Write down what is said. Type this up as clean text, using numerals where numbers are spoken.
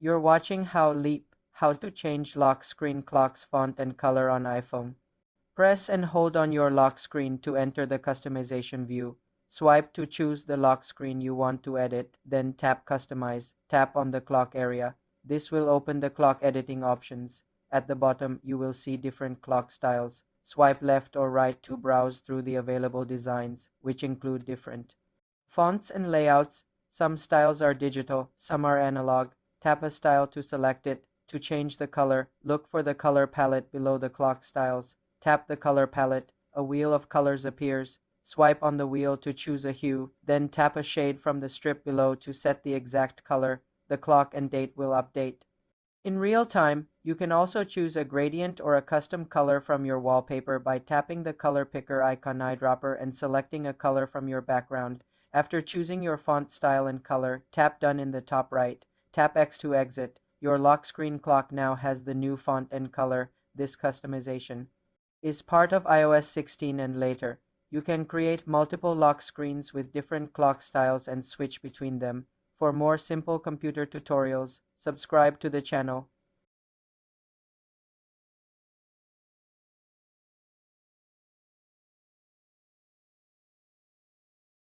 You're watching how to change lock screen clock's font and color on iPhone. Press and hold on your lock screen to enter the customization view. Swipe to choose the lock screen you want to edit, then tap Customize. Tap on the clock area. This will open the clock editing options. At the bottom, you will see different clock styles. Swipe left or right to browse through the available designs, which include different fonts and layouts. Some styles are digital, some are analog. Tap a style to select it. To change the color, look for the color palette below the clock styles. Tap the color palette. A wheel of colors appears. Swipe on the wheel to choose a hue, then tap a shade from the strip below to set the exact color. The clock and date will update. In real time, you can also choose a gradient or a custom color from your wallpaper by tapping the color picker icon eyedropper and selecting a color from your background. After choosing your font style and color, tap Done in the top right. Tap X to exit. Your lock screen clock now has the new font and color. This customization is part of iOS 16 and later. You can create multiple lock screens with different clock styles and switch between them. For more simple computer tutorials, subscribe to the channel.